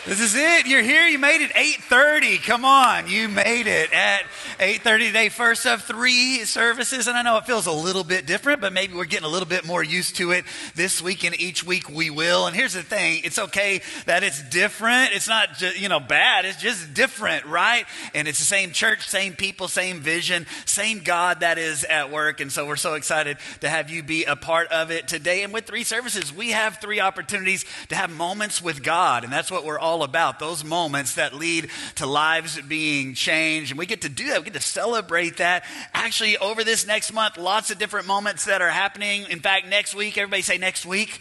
This is it. You're here. You made it. 8:30. Come on. You made it at 8:30 today. First of 3 services. And I know it feels a little bit different, but maybe we're getting a little bit more used to it this week, and each week we will. And here's the thing. It's okay that it's different. It's not just, bad. It's just different, right? And it's the same church, same people, same vision, same God that is at work. And so we're so excited to have you be a part of it today. And with 3 services, we have 3 opportunities to have moments with God. And that's what we're all about, those moments that lead to lives being changed. And we get to do that. We get to celebrate that. Actually, over this next month, lots of different moments that are happening. In fact, next week, everybody say next week.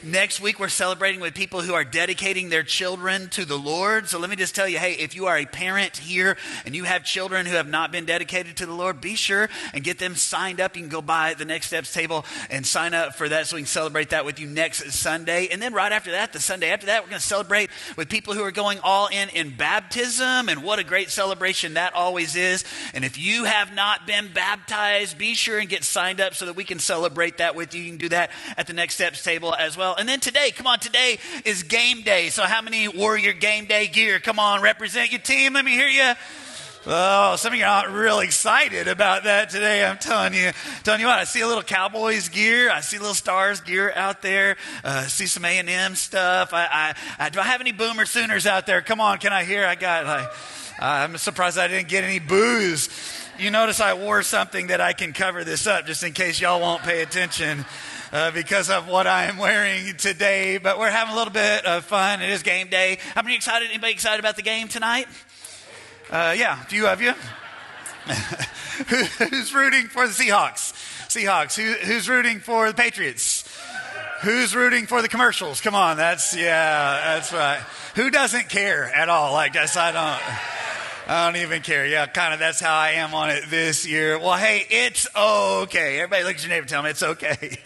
Next week, we're celebrating with people who are dedicating their children to the Lord. So let me just tell you, hey, if you are a parent here and you have children who have not been dedicated to the Lord, be sure and get them signed up. You can go by the Next Steps table and sign up for that so we can celebrate that with you next Sunday. And then right after that, the Sunday after that, we're going to celebrate with people who are going all in baptism. And what a great celebration that always is. And if you have not been baptized, be sure and get signed up so that we can celebrate that with you. You can do that at the Next Steps table as well. And then today is game day. So how many wore your game day gear? Come on, represent your team. Let me hear you. Oh, some of you are not real excited about that today. I'm telling you what, I see a little Cowboys gear. I see a little Stars gear out there. See some A&M stuff. Do I have any Boomer Sooners out there? Come on, can I hear? I'm surprised I didn't get any boos. You notice I wore something that I can cover this up just in case y'all won't pay attention. Because of what I am wearing today, but we're having a little bit of fun. It is game day. How many excited? Anybody excited about the game tonight? Yeah, a few of you. Who's rooting for the Seahawks? Who's rooting for the Patriots? Who's rooting for the commercials? Come on, that's right. Who doesn't care at all? I guess I don't even care. Yeah, kind of that's how I am on it this year. Well, hey, it's okay. Everybody look at your neighbor and tell them it's okay.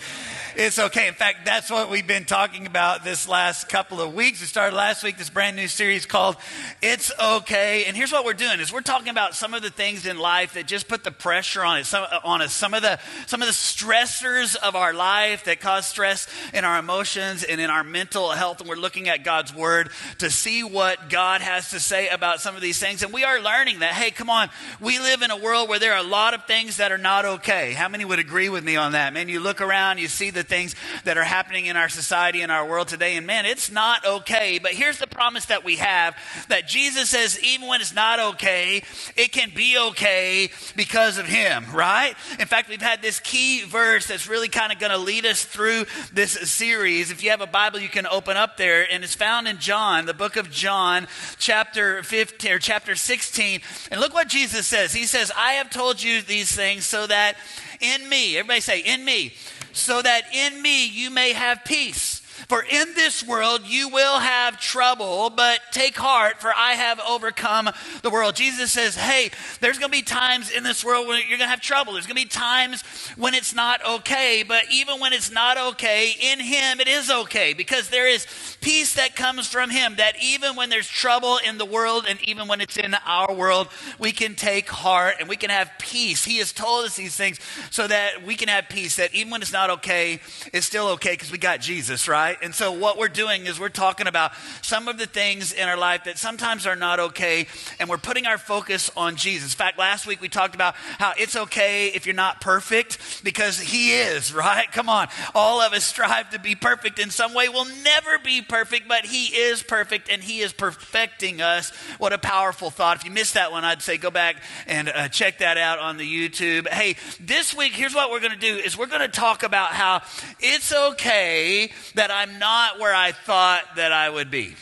It's okay. In fact, that's what we've been talking about this last couple of weeks. We started last week this brand new series called It's Okay. And here's what we're doing is we're talking about some of the things in life that just put the pressure on us. Some of the stressors of our life that cause stress in our emotions and in our mental health. And we're looking at God's word to see what God has to say about some of these things. And we are learning that, hey, come on, we live in a world where there are a lot of things that are not okay. How many would agree with me on that? Man, you look around, you see the things that are happening in our society and our world today, and man, it's not okay. But here's the promise that we have, that Jesus says even when it's not okay, it can be okay because of him, right? In fact, we've had this key verse that's really kind of going to lead us through this series. If you have a Bible, you can open up there, and it's found in John, the book of John, chapter 15 or chapter 16. And look what Jesus says. He says, I have told you these things so that in me, everybody say in me, so that in me you may have peace. For in this world you will have trouble, but take heart, for I have overcome the world. Jesus says, hey, there's going to be times in this world when you're going to have trouble. There's going to be times when it's not okay, but even when it's not okay, in him it is okay, because there is peace that comes from him, that even when there's trouble in the world and even when it's in our world, we can take heart and we can have peace. He has told us these things so that we can have peace, that even when it's not okay, it's still okay because we got Jesus, right? And so what we're doing is we're talking about some of the things in our life that sometimes are not okay, and we're putting our focus on Jesus. In fact, last week we talked about how it's okay if you're not perfect, because he is, right? Come on. All of us strive to be perfect in some way. We'll never be perfect, but he is perfect, and he is perfecting us. What a powerful thought. If you missed that one, I'd say go back and check that out on the YouTube. Hey, this week, here's what we're going to do is we're going to talk about how it's okay that I'm not where I thought that I would be.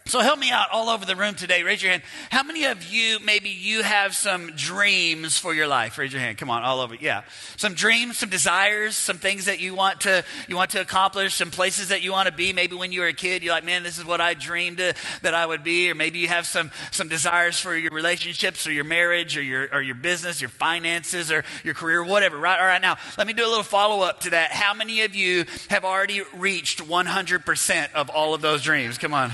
So help me out all over the room today. Raise your hand. How many of you, maybe you have some dreams for your life? Raise your hand. Come on, all over. Yeah. Some dreams, some desires, some things that you want to accomplish, some places that you want to be. Maybe when you were a kid, you're like, man, this is what I dreamed that I would be. Or maybe you have some desires for your relationships or your marriage or your business, your finances or your career, whatever, right? All right, now, let me do a little follow-up to that. How many of you have already reached 100% of all of those dreams? Come on.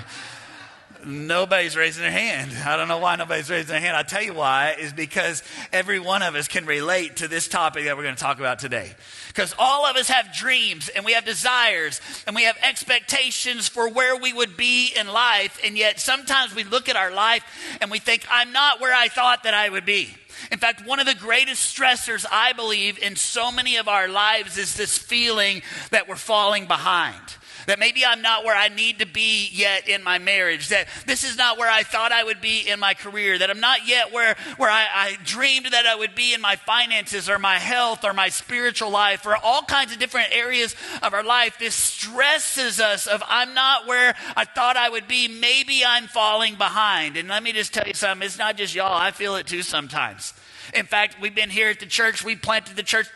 Nobody's raising their hand. I don't know why nobody's raising their hand. I'll tell you why, is because every one of us can relate to this topic that we're going to talk about today. Because all of us have dreams and we have desires and we have expectations for where we would be in life. And yet sometimes we look at our life and we think, I'm not where I thought that I would be. In fact, one of the greatest stressors, I believe, in so many of our lives is this feeling that we're falling behind. That maybe I'm not where I need to be yet in my marriage. That this is not where I thought I would be in my career. That I'm not yet where I dreamed that I would be in my finances or my health or my spiritual life or all kinds of different areas of our life. This stresses us of I'm not where I thought I would be. Maybe I'm falling behind. And let me just tell you something. It's not just y'all. I feel it too sometimes. In fact, we've been here at the church. We planted the church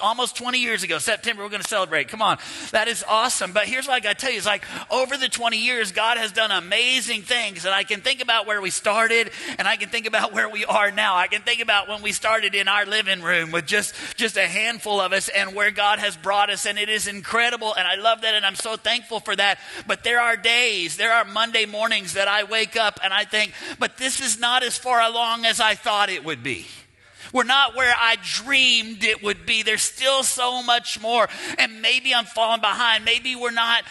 almost 20 years ago. September, we're going to celebrate. Come on. That is awesome. But here's what I got to tell you. It's like over the 20 years, God has done amazing things. And I can think about where we started and I can think about where we are now. I can think about when we started in our living room with just a handful of us and where God has brought us. And it is incredible. And I love that. And I'm so thankful for that. But there are Monday mornings that I wake up and I think, but this is not as far along as I thought it would be. We're not where I dreamed it would be. There's still so much more. And maybe I'm falling behind. Maybe we're not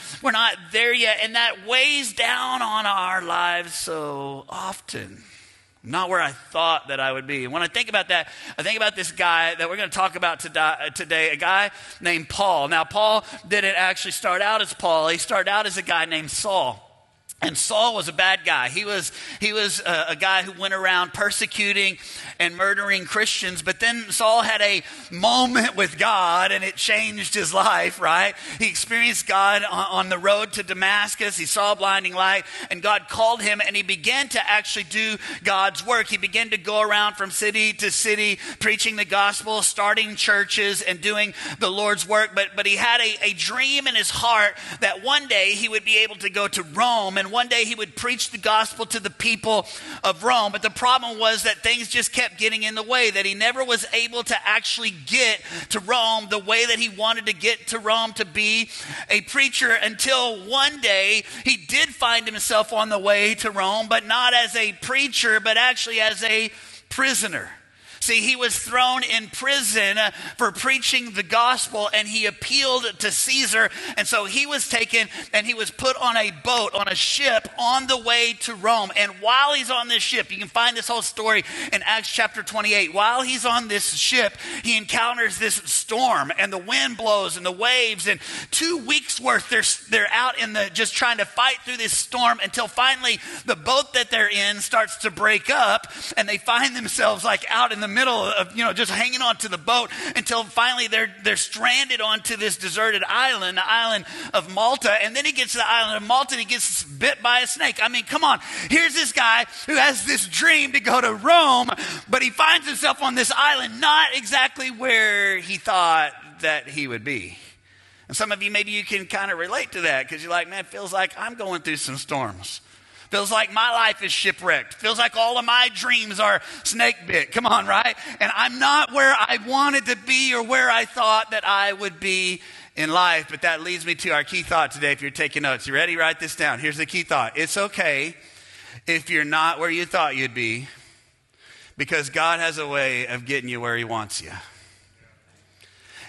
there yet. And that weighs down on our lives so often. Not where I thought that I would be. And when I think about that, I think about this guy that we're going to talk about today, a guy named Paul. Now, Paul didn't actually start out as Paul. He started out as a guy named Saul. And Saul was a bad guy. He was a guy who went around persecuting and murdering Christians. But then Saul had a moment with God and it changed his life, right? He experienced God on the road to Damascus. He saw a blinding light and God called him and he began to actually do God's work. He began to go around from city to city preaching the gospel, starting churches and doing the Lord's work. But he had a dream in his heart that one day he would be able to go to Rome and one day he would preach the gospel to the people of Rome. But the problem was that things just kept getting in the way, that he never was able to actually get to Rome the way that he wanted to get to Rome to be a preacher until one day he did find himself on the way to Rome, but not as a preacher, but actually as a prisoner. See, he was thrown in prison for preaching the gospel and he appealed to Caesar. And so he was taken and he was put on a boat, on a ship on the way to Rome. And while he's on this ship, you can find this whole story in Acts chapter 28. While he's on this ship, he encounters this storm and the wind blows and the waves. And 2 weeks worth, they're out in just trying to fight through this storm until finally the boat that they're in starts to break up and they find themselves like out in the middle of, just hanging on to the boat until finally they're stranded onto this deserted island, the island of Malta. And then he gets to the island of Malta and he gets bit by a snake. I mean, come on. Here's this guy who has this dream to go to Rome, but he finds himself on this island, not exactly where he thought that he would be. And some of you, maybe you can kind of relate to that because you're like, man, it feels like I'm going through some storms. Feels like my life is shipwrecked. Feels like all of my dreams are snake bit. Come on, right? And I'm not where I wanted to be or where I thought that I would be in life. But that leads me to our key thought today. If you're taking notes, you ready? Write this down. Here's the key thought. It's okay if you're not where you thought you'd be because God has a way of getting you where he wants you.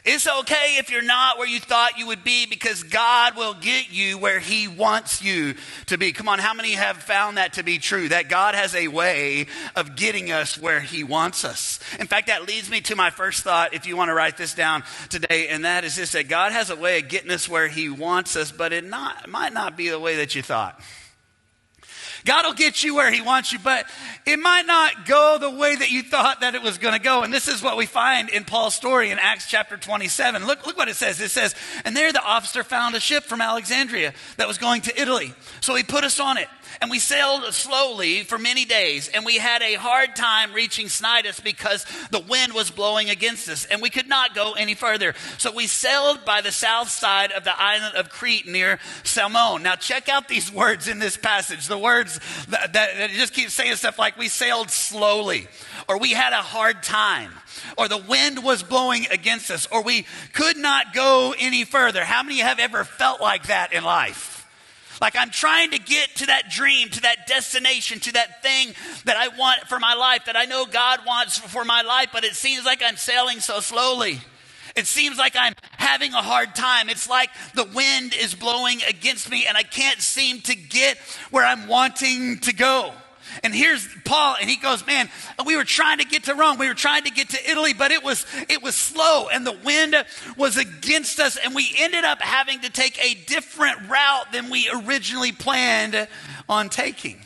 It's okay if you're not where you thought you would be because God will get you where he wants you to be. Come on, how many have found that to be true? That God has a way of getting us where he wants us. In fact, that leads me to my first thought, if you want to write this down today, and that is this, that God has a way of getting us where he wants us, but it might not be the way that you thought. God will get you where he wants you, but it might not go the way that you thought that it was going to go. And this is what we find in Paul's story in Acts chapter 27. Look what it says. It says, and there the officer found a ship from Alexandria that was going to Italy. So he put us on it. And we sailed slowly for many days, and we had a hard time reaching Cnidus because the wind was blowing against us, and we could not go any further. So we sailed by the south side of the island of Crete near Salmon. Now check out these words in this passage. The words that it just keeps saying stuff like we sailed slowly, or we had a hard time, or the wind was blowing against us, or we could not go any further. How many have ever felt like that in life? Like I'm trying to get to that dream, to that destination, to that thing that I want for my life, that I know God wants for my life, but it seems like I'm sailing so slowly. It seems like I'm having a hard time. It's like the wind is blowing against me and I can't seem to get where I'm wanting to go. And here's Paul, and he goes, man, we were trying to get to Rome. We were trying to get to Italy, but it was slow, and the wind was against us, and we ended up having to take a different route than we originally planned on taking.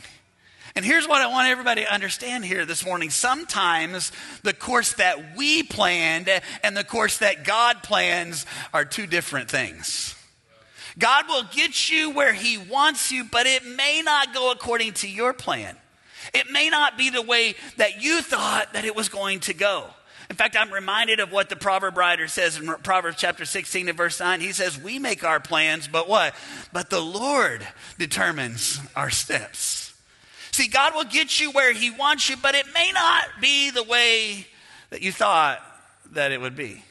And here's what I want everybody to understand here this morning. Sometimes the course that we planned and the course that God plans are two different things. God will get you where he wants you, but it may not go according to your plan. It may not be the way that you thought that it was going to go. In fact, I'm reminded of what the proverb writer says in Proverbs chapter 16 and verse 9. He says, we make our plans, but what? But the Lord determines our steps. See, God will get you where he wants you, but it may not be the way that you thought that it would be.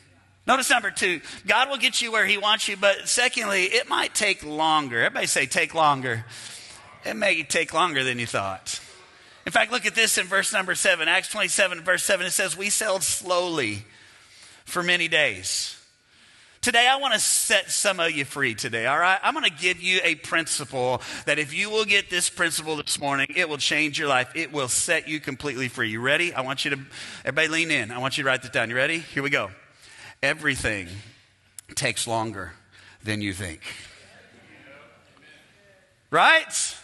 Notice number 2, God will get you where he wants you, but secondly, it might take longer. Everybody say, take longer. It may take longer than you thought. In fact, look at this in verse number 7. Acts 27, verse 7, it says, we sailed slowly for many days. Today, I want to set some of you free today, all right? I'm going to give you a principle that if you will get this principle this morning, it will change your life. It will set you completely free. You ready? I want you to, everybody lean in. I want you to write this down. You ready? Here we go. Everything takes longer than you think. Right?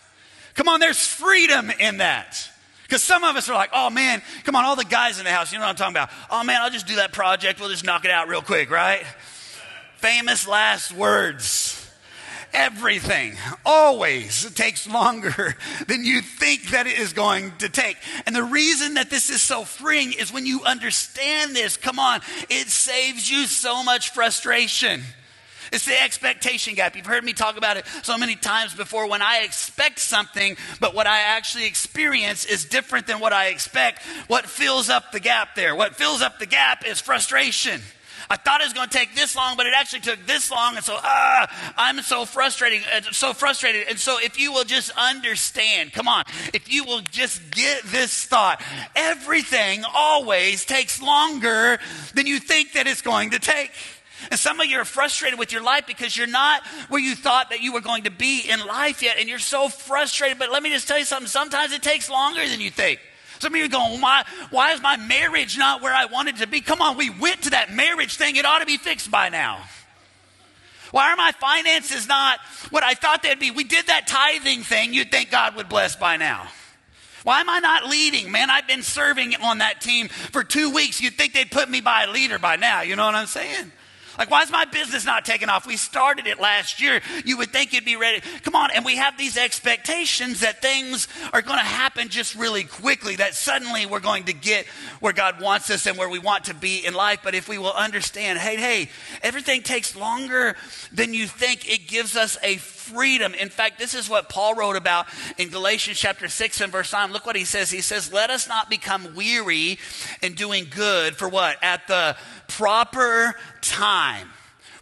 Come on, there's freedom in that. Because some of us are like, oh man, come on, all the guys in the house, you know what I'm talking about. Oh man, I'll just do that project. We'll just knock it out real quick, right? Famous last words. Everything always takes longer than you think that it is going to take. And the reason that this is so freeing is when you understand this, come on, it saves you so much frustration. It's the expectation gap. You've heard me talk about it so many times before. When I expect something, but what I actually experience is different than what I expect. What fills up the gap there? What fills up the gap is frustration. I thought it was going to take this long, but it actually took this long. And so, I'm so frustrated. And so if you will just understand, come on, if you will just get this thought, everything always takes longer than you think that it's going to take. And some of you are frustrated with your life because you're not where you thought that you were going to be in life yet. And you're so frustrated. But let me just tell you something. Sometimes it takes longer than you think. Some of you are going, why is my marriage not where I wanted to be? Come on, we went to that marriage thing. It ought to be fixed by now. Why are my finances not what I thought they'd be? We did that tithing thing. You'd think God would bless by now. Why am I not leading? Man, I've been serving on that team for 2 weeks. You'd think they'd put me by a leader by now. You know what I'm saying? Like, why is my business not taking off? We started it last year. You would think you'd be ready. Come on, and we have these expectations that things are going to happen just really quickly, that suddenly we're going to get where God wants us and where we want to be in life. But if we will understand, hey, everything takes longer than you think, it gives us a freedom. In fact, this is what Paul wrote about in Galatians chapter 6 and verse 9. Look what he says. He says, let us not become weary in doing good for what? At the proper time.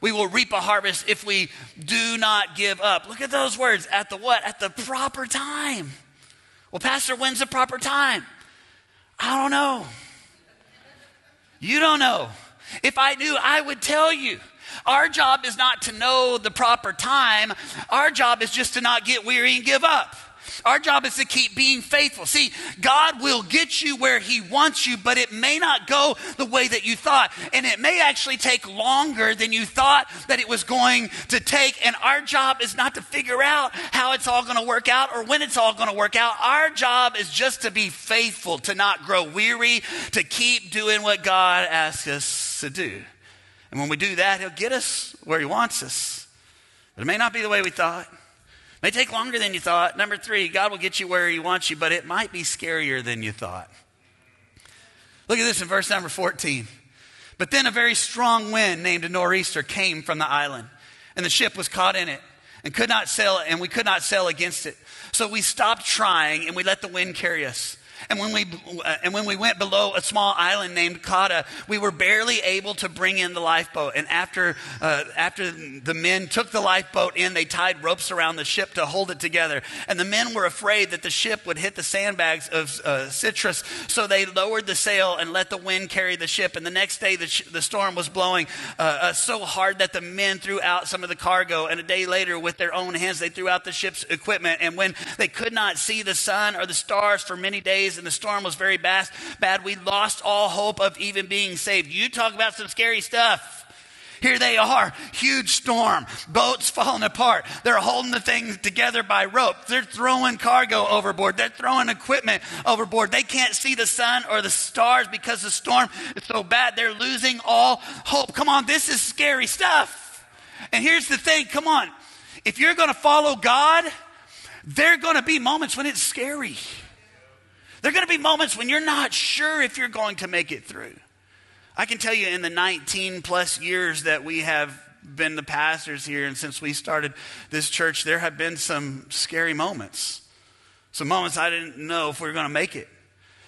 We will reap a harvest if we do not give up. Look at those words. At the what? At the proper time. Well, Pastor, when's the proper time? I don't know. You don't know. If I knew, I would tell you. Our job is not to know the proper time. Our job is just to not get weary and give up. Our job is to keep being faithful. See, God will get you where he wants you, but it may not go the way that you thought. And it may actually take longer than you thought that it was going to take. And our job is not to figure out how it's all going to work out or when it's all going to work out. Our job is just to be faithful, to not grow weary, to keep doing what God asks us to do. And when we do that, he'll get us where he wants us. But it may not be the way we thought. It may take longer than you thought. Number 3, God will get you where he wants you, but it might be scarier than you thought. Look at this in verse number 14. But then a very strong wind named a nor'easter came from the island, and the ship was caught in it and could not sail, and we could not sail against it. So we stopped trying and we let the wind carry us. And when we went below a small island named Kata, we were barely able to bring in the lifeboat. And after the men took the lifeboat in, they tied ropes around the ship to hold it together. And the men were afraid that the ship would hit the sandbags of citrus, so they lowered the sail and let the wind carry the ship. And the next day, the storm was blowing so hard that the men threw out some of the cargo. And a day later, with their own hands, they threw out the ship's equipment. And when they could not see the sun or the stars for many days, and the storm was very bad, we lost all hope of even being saved. You talk about some scary stuff. Here they are, huge storm, boats falling apart. They're holding the thing together by rope. They're throwing cargo overboard. They're throwing equipment overboard. They can't see the sun or the stars because the storm is so bad. They're losing all hope. Come on, this is scary stuff. And here's the thing, come on. If you're going to follow God, there are going to be moments when it's scary. There are going to be moments when you're not sure if you're going to make it through. I can tell you in the 19 plus years that we have been the pastors here, and since we started this church, there have been some scary moments. Some moments I didn't know if we were going to make it.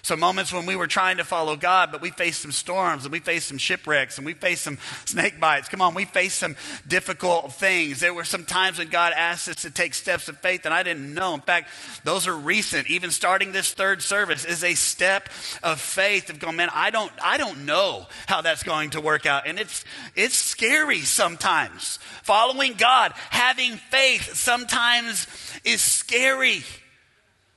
Some moments when we were trying to follow God, but we faced some storms, and we faced some shipwrecks, and we faced some snake bites. Come on, we faced some difficult things. There were some times when God asked us to take steps of faith, and I didn't know. In fact, those are recent. Even starting this third service is a step of faith of going, man, I don't know how that's going to work out. And it's scary sometimes. Following God, having faith sometimes is scary.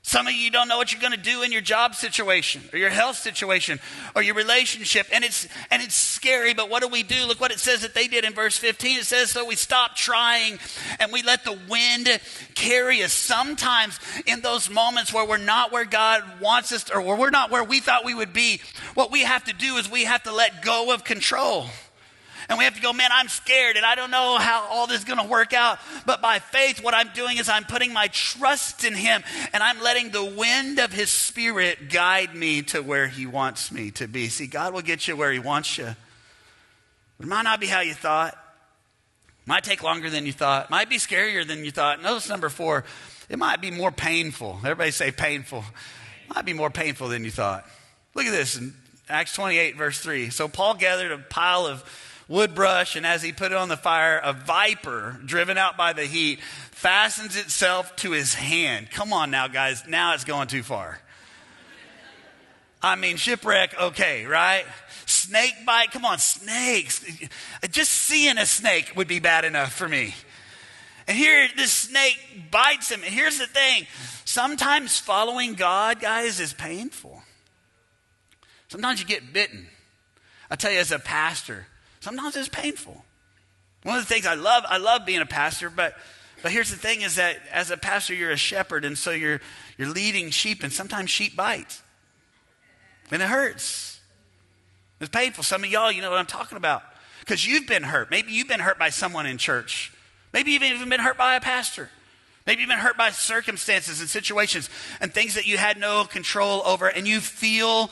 Some of you don't know what you're going to do in your job situation or your health situation or your relationship. And it's scary, but what do? Look what it says that they did in verse 15. It says, so we stopped trying and we let the wind carry us. Sometimes in those moments where we're not where God wants us or where we're not where we thought we would be, what we have to do is we have to let go of control. And we have to go, man, I'm scared and I don't know how all this is going to work out. But by faith, what I'm doing is I'm putting my trust in him and I'm letting the wind of his spirit guide me to where he wants me to be. See, God will get you where he wants you. It might not be how you thought. It might take longer than you thought. It might be scarier than you thought. Notice number 4, it might be more painful. Everybody say painful. It might be more painful than you thought. Look at this in Acts 28, verse 3. So Paul gathered a pile of wood brush, and as he put it on the fire, a viper, driven out by the heat, fastens itself to his hand. Come on now, guys. Now it's going too far. I mean, shipwreck, okay, right? Snake bite, come on, snakes. Just seeing a snake would be bad enough for me. And here, this snake bites him. And here's the thing. Sometimes following God, guys, is painful. Sometimes you get bitten. I tell you, as a pastor, sometimes it's painful. One of the things I love being a pastor, but here's the thing is that as a pastor, you're a shepherd, and so you're leading sheep, and sometimes sheep bite. And it hurts. It's painful. Some of y'all, you know what I'm talking about. Because you've been hurt. Maybe you've been hurt by someone in church. Maybe you've even been hurt by a pastor. Maybe you've been hurt by circumstances and situations and things that you had no control over, and you feel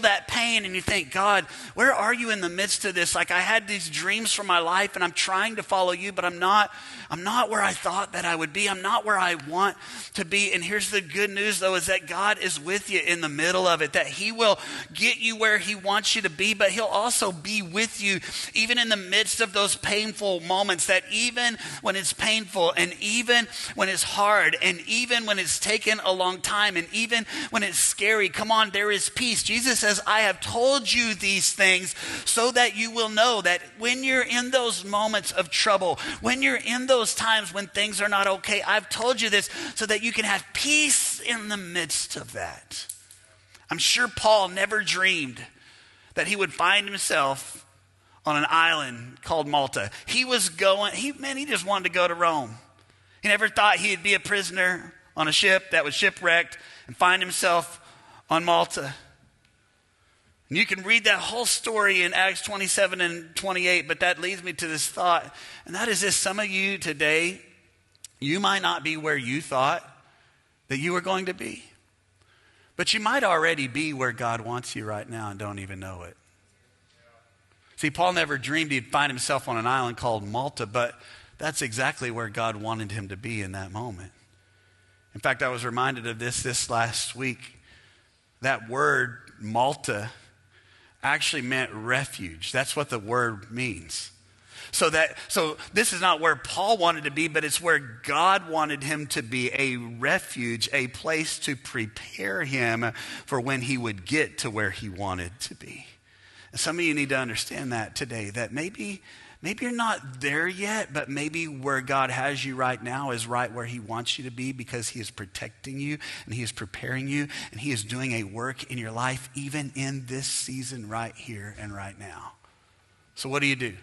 that pain and you think, God, where are you in the midst of this? Like I had these dreams for my life and I'm trying to follow you, but I'm not where I thought that I would be. I'm not where I want to be. And here's the good news though, is that God is with you in the middle of it, that he will get you where he wants you to be, but he'll also be with you even in the midst of those painful moments, that even when it's painful and even when it's hard and even when it's taken a long time and even when it's scary, come on, there is peace. Jesus says, I have told you these things so that you will know that when you're in those moments of trouble, when you're in those times when things are not okay, I've told you this so that you can have peace in the midst of that. I'm sure Paul never dreamed that he would find himself on an island called Malta. He just wanted to go to Rome. He never thought he'd be a prisoner on a ship that was shipwrecked and find himself on Malta. And you can read that whole story in Acts 27 and 28, but that leads me to this thought, and that is this: some of you today, you might not be where you thought that you were going to be, but you might already be where God wants you right now and don't even know it. See, Paul never dreamed he'd find himself on an island called Malta, but that's exactly where God wanted him to be in that moment. In fact, I was reminded of this last week. that word Malta actually meant refuge. That's what the word means. So this is not where Paul wanted to be, but it's where God wanted him to be, a refuge, a place to prepare him for when he would get to where he wanted to be. And some of you need to understand that today, that maybe you're not there yet, but maybe where God has you right now is right where he wants you to be, because he is protecting you and he is preparing you and he is doing a work in your life even in this season right here and right now. So what do?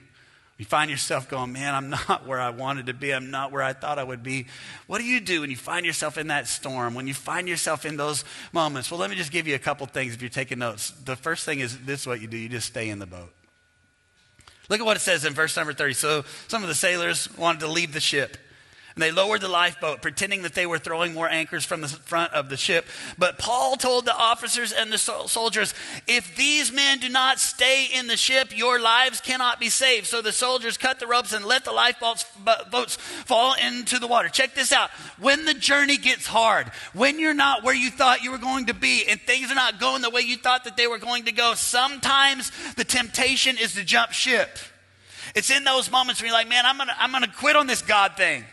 You find yourself going, man, I'm not where I wanted to be. I'm not where I thought I would be. What do you do when you find yourself in that storm, when you find yourself in those moments? Well, let me just give you a couple things if you're taking notes. The first thing is this is what you do. You just stay in the boat. Look at what it says in verse number 30. So some of the sailors wanted to leave the ship, and they lowered the lifeboat, pretending that they were throwing more anchors from the front of the ship. But Paul told the officers and the soldiers, if these men do not stay in the ship, your lives cannot be saved. So the soldiers cut the ropes and let the lifeboats fall into the water. Check this out. When the journey gets hard, when you're not where you thought you were going to be, and things are not going the way you thought that they were going to go, sometimes the temptation is to jump ship. It's in those moments where you're like, man, I'm gonna quit on this God thing.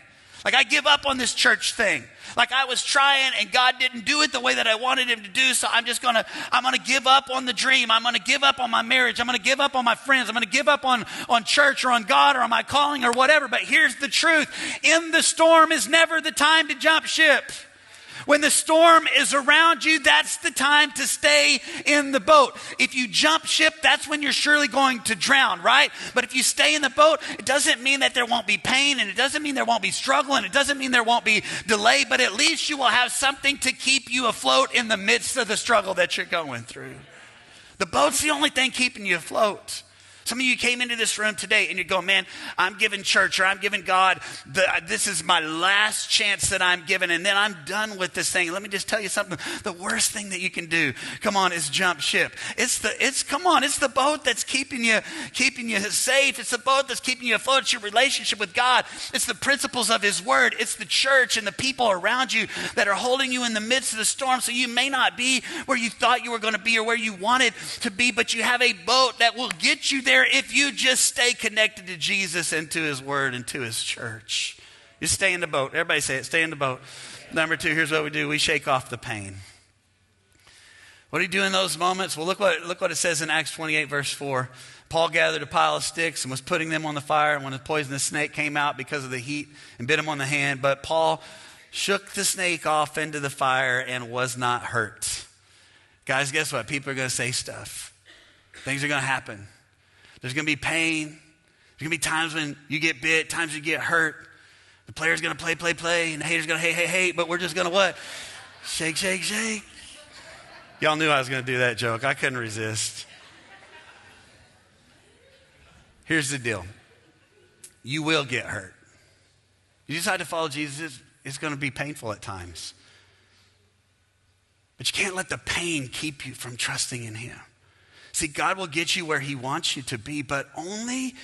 Like, I give up on this church thing. Like, I was trying and God didn't do it the way that I wanted him to do. So I'm going to give up on the dream. I'm going to give up on my marriage. I'm going to give up on my friends. I'm going to give up on church or on God or on my calling or whatever. But here's the truth. In the storm is never the time to jump ship. When the storm is around you, that's the time to stay in the boat. If you jump ship, that's when you're surely going to drown, right? But if you stay in the boat, it doesn't mean that there won't be pain, and it doesn't mean there won't be struggle, and it doesn't mean there won't be delay, but at least you will have something to keep you afloat in the midst of the struggle that you're going through. The boat's the only thing keeping you afloat. Some of you came into this room today and you're going, man, I'm giving church, or I'm giving God, this is my last chance that I'm given, and then I'm done with this thing. Let me just tell you something. The worst thing that you can do, come on, is jump ship. It's the boat that's keeping you safe. It's the boat that's keeping you afloat. It's your relationship with God. It's the principles of his word. It's the church and the people around you that are holding you in the midst of the storm. So you may not be where you thought you were going to be or where you wanted to be, but you have a boat that will get you there if you just stay connected to Jesus and to his word and to his church. You stay in the boat. Everybody say it, stay in the boat. Number 2, here's what we do. We shake off the pain. What do you do in those moments? Well, look what it says in Acts 28, verse 4. Paul gathered a pile of sticks and was putting them on the fire, and when the poisonous snake came out because of the heat and bit him on the hand, but Paul shook the snake off into the fire and was not hurt. Guys, guess what? People are going to say stuff. Things are going to happen. There's going to be pain. There's going to be times when you get bit, times you get hurt. The player's going to play, and the hater's going to hate, but we're just going to what? Shake, shake, shake. Y'all knew I was going to do that joke. I couldn't resist. Here's the deal. You will get hurt. You decide to follow Jesus, it's going to be painful at times. But you can't let the pain keep you from trusting in him. See, God will get you where he wants you to be, but only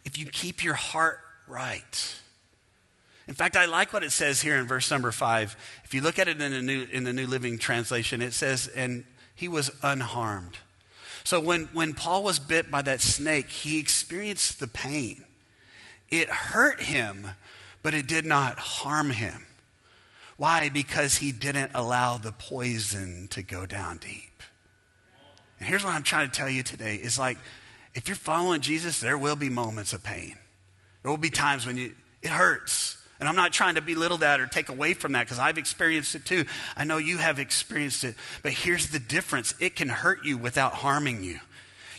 if you keep your heart right. In fact, I like what it says here in verse number 5. If you look at it in the New Living Translation, it says, and he was unharmed. So when Paul was bit by that snake, he experienced the pain. It hurt him, but it did not harm him. Why? Because he didn't allow the poison to go down deep. And here's what I'm trying to tell you today is, like, if you're following Jesus, there will be moments of pain. There will be times when it hurts. And I'm not trying to belittle that or take away from that, because I've experienced it too. I know you have experienced it. But here's the difference. It can hurt you without harming you.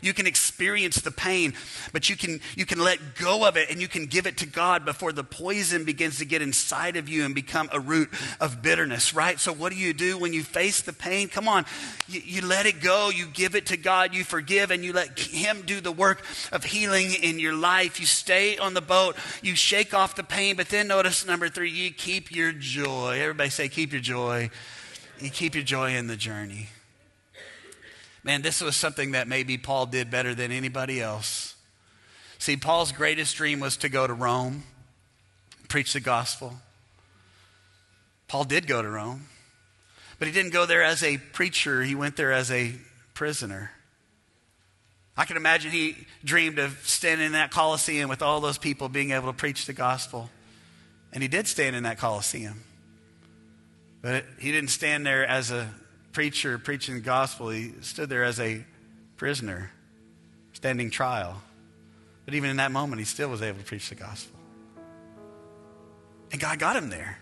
You can experience the pain, but you can let go of it, and you can give it to God before the poison begins to get inside of you and become a root of bitterness, right? So what do you do when you face the pain? Come on, you let it go. You give it to God. You forgive, and you let him do the work of healing in your life. You stay on the boat. You shake off the pain, but then notice number 3, you keep your joy. Everybody say, keep your joy. You keep your joy in the journey. Man, this was something that maybe Paul did better than anybody else. See, Paul's greatest dream was to go to Rome, preach the gospel. Paul did go to Rome. But he didn't go there as a preacher. He went there as a prisoner. I can imagine he dreamed of standing in that Colosseum with all those people being able to preach the gospel. And he did stand in that Colosseum. But he didn't stand there as a preacher preaching the gospel. He stood there as a prisoner standing trial. But even in that moment, he still was able to preach the gospel. And God got him there.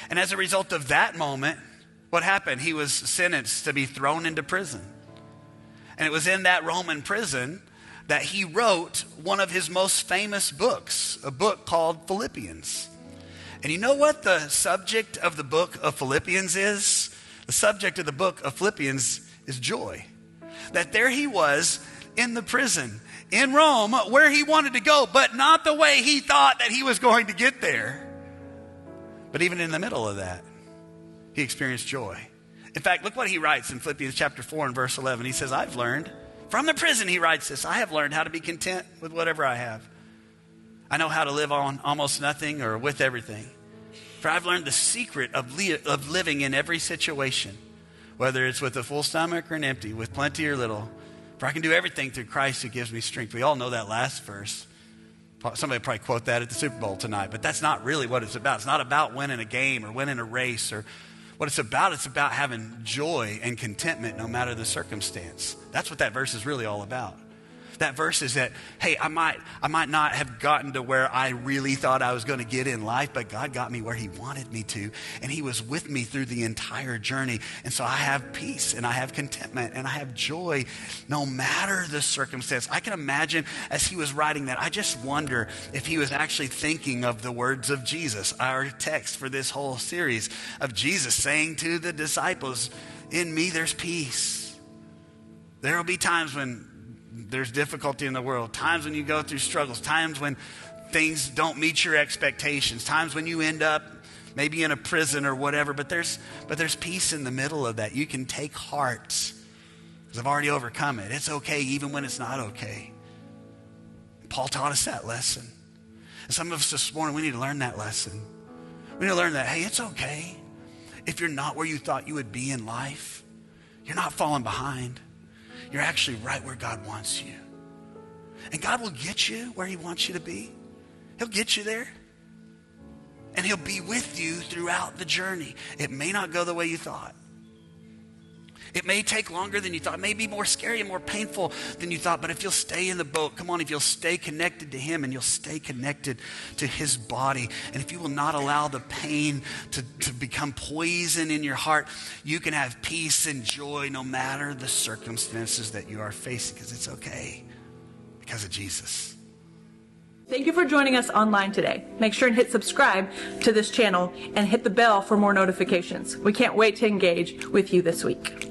And as a result of that moment, what happened? He was sentenced to be thrown into prison. And it was in that Roman prison that he wrote one of his most famous books, a book called Philippians. And you know what the subject of the book of Philippians is? The subject of the book of Philippians is joy. That there he was in the prison in Rome where he wanted to go, but not the way he thought that he was going to get there. But even in the middle of that, he experienced joy. In fact, look what he writes in Philippians chapter 4 and verse 11. He says, I've learned, from the prison he writes this, I have learned how to be content with whatever I have. I know how to live on almost nothing or with everything. For I've learned the secret of living in every situation, whether it's with a full stomach or an empty, with plenty or little. For I can do everything through Christ who gives me strength. We all know that last verse. Somebody will probably quote that at the Super Bowl tonight, but that's not really what it's about. It's not about winning a game or winning a race or what it's about having joy and contentment no matter the circumstance. That's what that verse is really all about. That verse is that, hey, I might not have gotten to where I really thought I was going to get in life, but God got me where he wanted me to, and he was with me through the entire journey. And so I have peace, and I have contentment, and I have joy no matter the circumstance. I can imagine as he was writing that, I just wonder if he was actually thinking of the words of Jesus, our text for this whole series, of Jesus saying to the disciples, in me there's peace. There will be times when there's difficulty in the world, times when you go through struggles, times when things don't meet your expectations, times when you end up maybe in a prison or whatever, but there's peace in the middle of that. You can take heart because I've already overcome it. It's okay even when it's not okay. Paul taught us that lesson. And some of us this morning, we need to learn that lesson. We need to learn that, hey, it's okay if you're not where you thought you would be in life. You're not falling behind. You're actually right where God wants you. And God will get you where he wants you to be. He'll get you there. And he'll be with you throughout the journey. It may not go the way you thought. It may take longer than you thought. It may be more scary and more painful than you thought. But if you'll stay in the boat, come on, if you'll stay connected to him and you'll stay connected to his body, and if you will not allow the pain to become poison in your heart, you can have peace and joy no matter the circumstances that you are facing, because it's okay because of Jesus. Thank you for joining us online today. Make sure and hit subscribe to this channel and hit the bell for more notifications. We can't wait to engage with you this week.